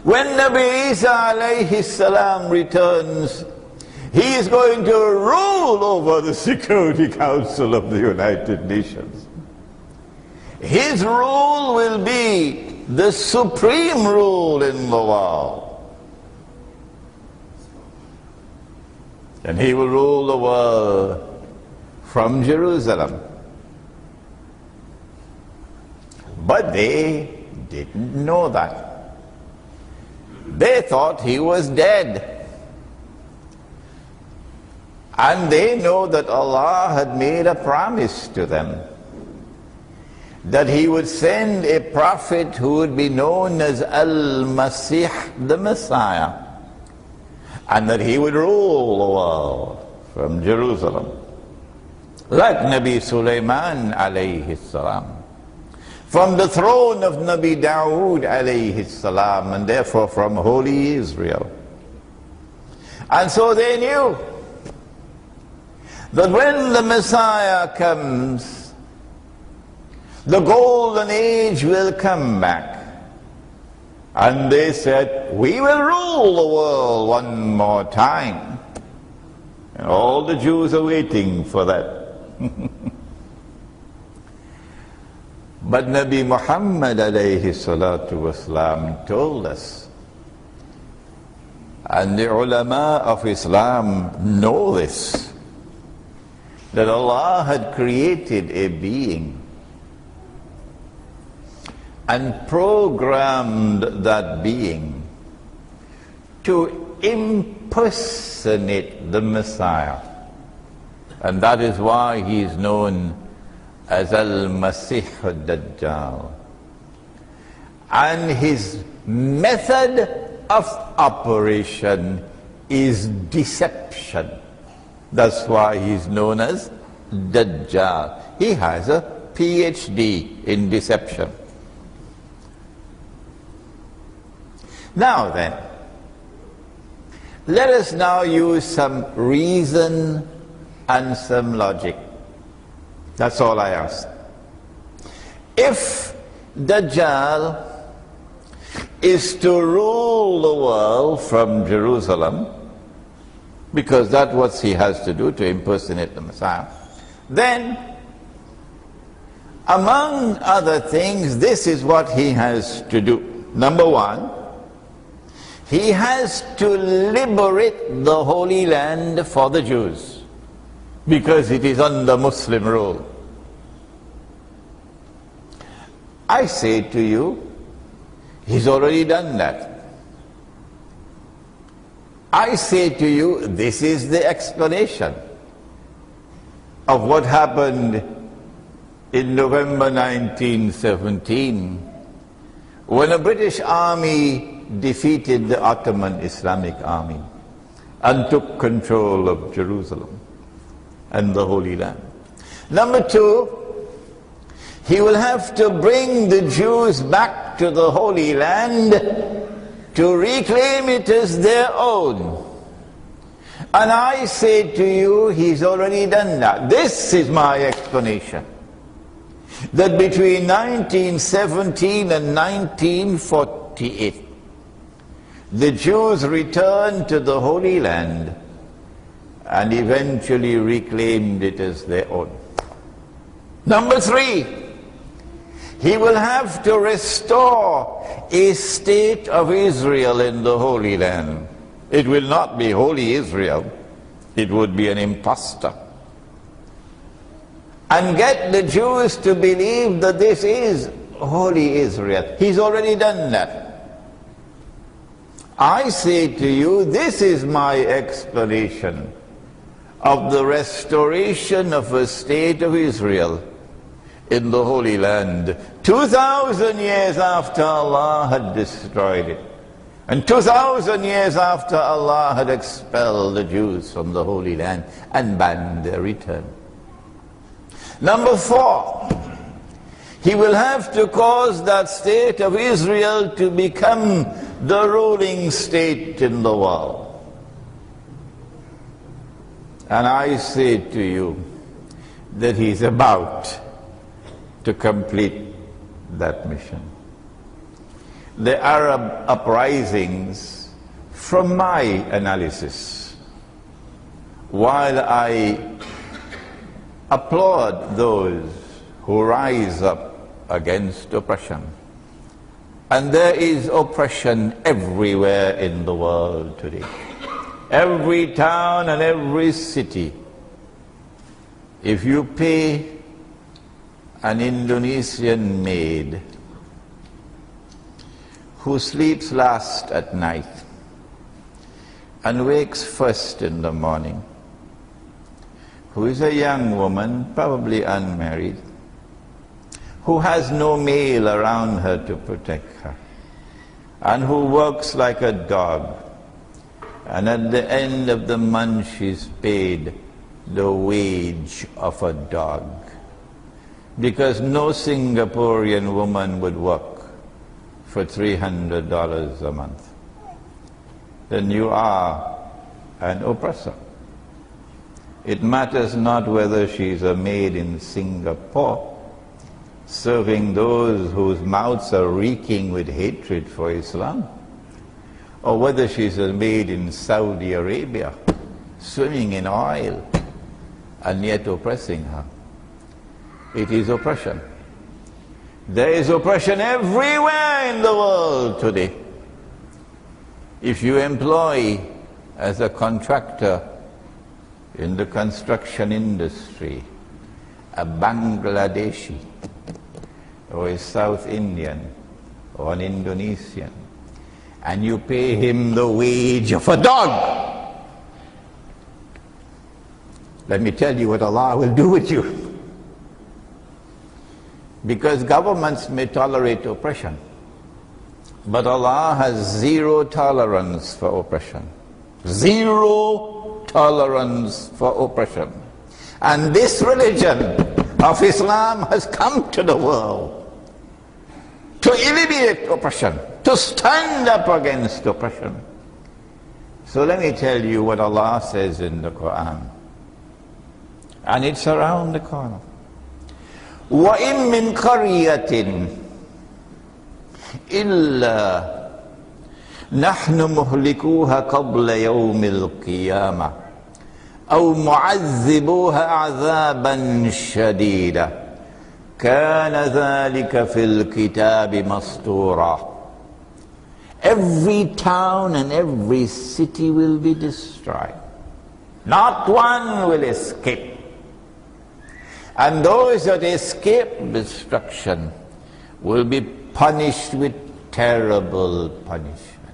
When Nabi Isa alayhi salam returns, he is going to rule over the Security Council of the United Nations. His rule will be the supreme rule in the world. And he will rule the world from Jerusalem. But they didn't know that. They thought he was dead. And they know that Allah had made a promise to them that he would send a prophet who would be known as Al-Masih, the Messiah, and that he would rule the world from Jerusalem, like Nabi Sulaiman alayhi salam, from the throne of Nabi Dawood alayhi salam, and therefore from holy Israel. And so they knew that when the Messiah comes, the golden age will come back. And they said, we will rule the world one more time. And all the Jews are waiting for that. But Nabi Muhammad alayhi salatu wasalam told us, and the ulama of Islam know this, that Allah had created a being and programmed that being to impersonate the Messiah. And that is why he is known as Al-Masih Dajjal. And his method of operation is deception. That's why he's known as Dajjal. He has a PhD in deception. Now then, let us now use some reason and some logic. That's all I ask. If Dajjal is to rule the world from Jerusalem, because that's what he has to do to impersonate the Messiah, then, among other things, this is what he has to do. Number one, he has to liberate the Holy Land for the Jews, because it is under Muslim rule. I say to you, he's already done that. I say to you, this is the explanation of what happened in November 1917, when a British army defeated the Ottoman Islamic Army and took control of Jerusalem and the Holy Land. Number two, he will have to bring the Jews back to the Holy Land to reclaim it as their own. And I say to you, he's already done that. This is my explanation. That between 1917 and 1948, the Jews returned to the Holy Land and eventually reclaimed it as their own. Number three, he will have to restore a state of Israel in the Holy Land. It will not be Holy Israel, it would be an impostor. And get the Jews to believe that this is Holy Israel. He's already done that. I say to you, this is my explanation of the restoration of a state of Israel in the Holy Land 2,000 years after Allah had destroyed it, and 2,000 years after Allah had expelled the Jews from the Holy Land and banned their return. Number four, he will have to cause that state of Israel to become the ruling state in the world. And I say to you that he's about to complete that mission. the Arab uprisings from my analysis. While I applaud those who rise up against oppression, and there is oppression everywhere in the world today. Every town and every city. If you pay an Indonesian maid who sleeps last at night and wakes first in the morning, who is a young woman, probably unmarried, who has no male around her to protect her, and who works like a dog, and at the end of the month she's paid the wage of a dog, because no Singaporean woman would work for $300 a month, then you are an oppressor. It matters not whether she's a maid in Singapore, serving those whose mouths are reeking with hatred for Islam, or whether she's a maid in Saudi Arabia, swimming in oil, and yet oppressing her. It is oppression. There is oppression everywhere in the world today. If you employ as a contractor in the construction industry a Bangladeshi, or a South Indian, or an Indonesian, and you pay him the wage of a dog, let me tell you what Allah will do with you. Because governments may tolerate oppression, but Allah has zero tolerance for oppression. Zero tolerance for oppression. And this religion of Islam has come to the world to eliminate oppression, to stand up against oppression. So let me tell you what Allah says in the Quran. And it's around the corner. وَإِن مِّن قَرْيَةٍ إِلَّا نَحْنُ مُهْلِكُوهَا قَبْلَ يَوْمِ الْقِيَامَةِ أَوْ مُعَذِّبُوهَا عَذَابًا شَدِيدًا كَانَ ذَلِكَ فِي الْكِتَابِ مَسْطُورًا. Every town and every city will be destroyed. Not one will escape. And those that escape destruction will be punished with terrible punishment.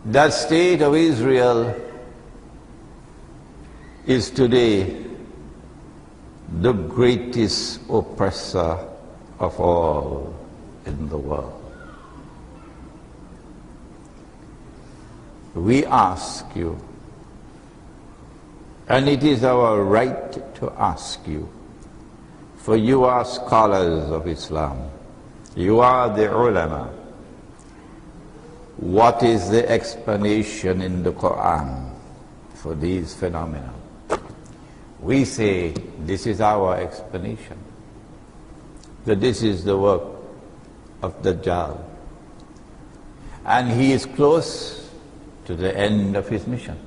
That state of Israel is today the greatest oppressor of all in the world. We ask you, and it is our right to ask you, for you are scholars of Islam, you are the ulama, what is the explanation in the Quran for these phenomena? We say this is our explanation, that this is the work of Dajjal, and he is close to the end of his mission.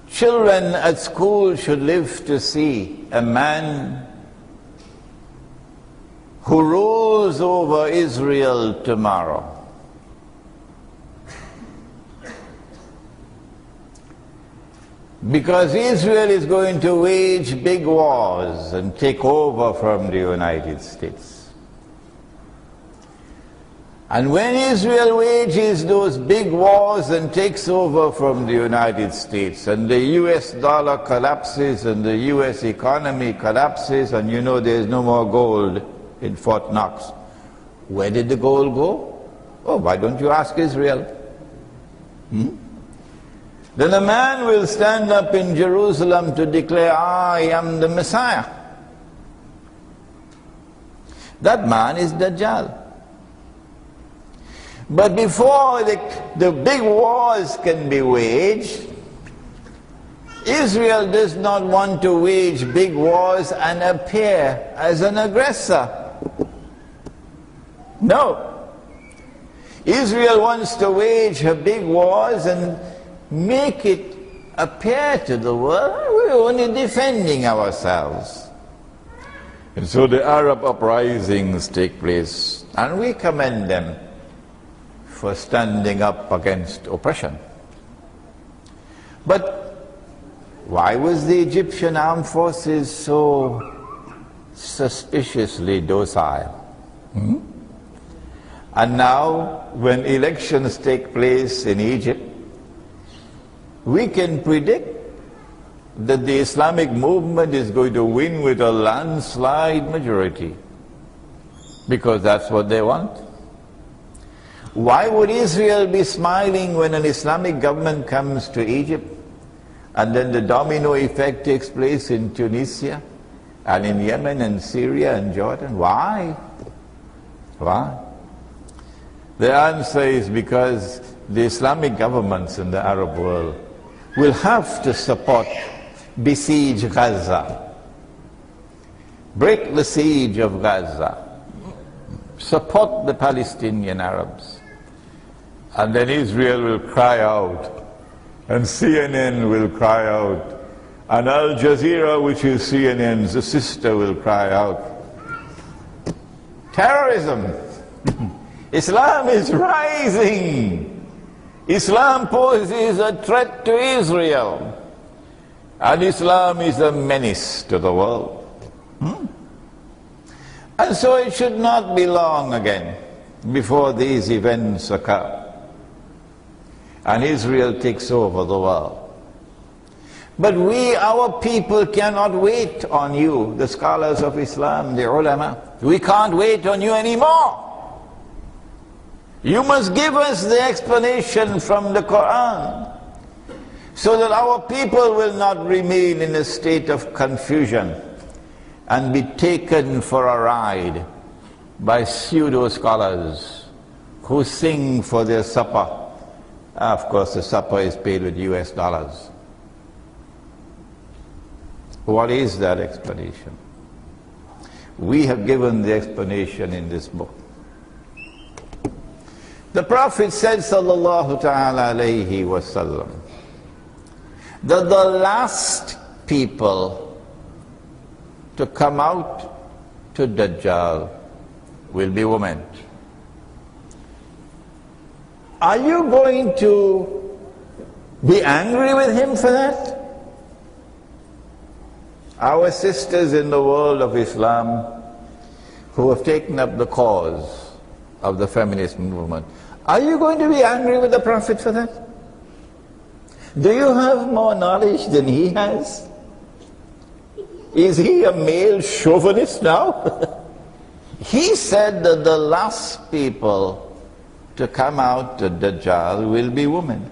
Children at school should live to see a man who rules over Israel tomorrow. Because Israel is going to wage big wars and take over from the United States. And when Israel wages those big wars and takes over from the United States, and the US dollar collapses and the US economy collapses, and you know there's no more gold in Fort Knox, where did the gold go? Oh, why don't you ask Israel? Then a man will stand up in Jerusalem to declare, I am the Messiah. That man is Dajjal. But before the big wars can be waged, Israel does not want to wage big wars and appear as an aggressor. No. Israel wants to wage her big wars and make it appear to the world we're only defending ourselves. And so the Arab uprisings take place, and we commend them for standing up against oppression. But why was the Egyptian armed forces so suspiciously docile? And now, when elections take place in Egypt, we can predict that the Islamic movement is going to win with a landslide majority, because that's what they want. Why would Israel be smiling when an Islamic government comes to Egypt, and then the domino effect takes place in Tunisia, and in Yemen, and Syria, and Jordan? Why? Why? The answer is because the Islamic governments in the Arab world will have to support, besiege Gaza, break the siege of Gaza, support the Palestinian Arabs, and then Israel will cry out, and CNN will cry out, and Al Jazeera, which is CNN's sister, will cry out. Terrorism! Islam is rising! Islam poses a threat to Israel, and Islam is a menace to the world. And so it should not be long again before these events occur, and Israel takes over the world. But we, our people, cannot wait on you, the scholars of Islam, the ulama. We can't wait on you anymore. You must give us the explanation from the Quran, so that our people will not remain in a state of confusion and be taken for a ride by pseudo-scholars who sing for their supper. Of course, the supper is paid with US dollars. What is that explanation? We have given the explanation in this book. The Prophet said, sallallahu ta'ala alayhi wasallam, that the last people to come out to Dajjal will be women. Are you going to be angry with him for that? Our sisters in the world of Islam who have taken up the cause of the feminist movement, are you going to be angry with the Prophet for that? Do you have more knowledge than he has? Is he a male chauvinist now? He said that the last people to come out to Dajjal will be women.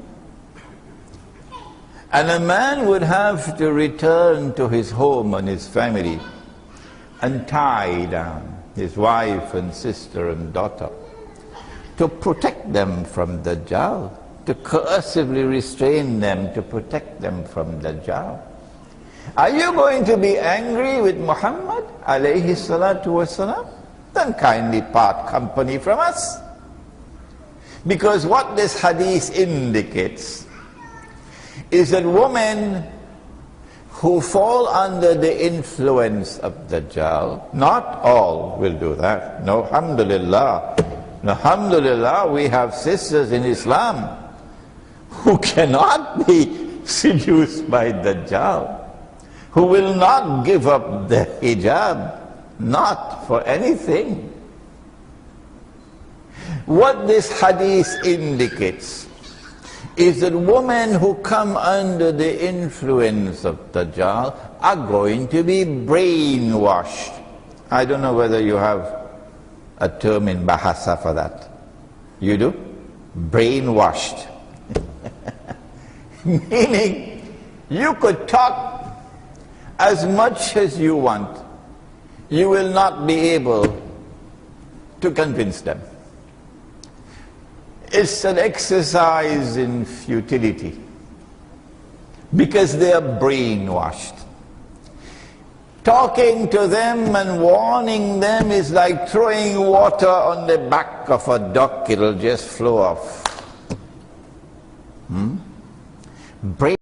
And a man would have to return to his home and his family and tie down his wife and sister and daughter to protect them from Dajjal, to coercively restrain them, to protect them from Dajjal. Are you going to be angry with Muhammad alayhi salatu wasalam? Then kindly part company from us. Because what this hadith indicates is that women who fall under the influence of Dajjal, not all will do that. No, alhamdulillah. Alhamdulillah, we have sisters in Islam who cannot be seduced by Dajjal, who will not give up the hijab, not for anything. What this hadith indicates is that women who come under the influence of Dajjal are going to be brainwashed. I don't know whether you have a term in Bahasa for that. You do? Brainwashed. Meaning, you could talk as much as you want. You will not be able to convince them. It's an exercise in futility. because they are brainwashed. Talking to them and warning them is like throwing water on the back of a duck, it'll just flow off. Brain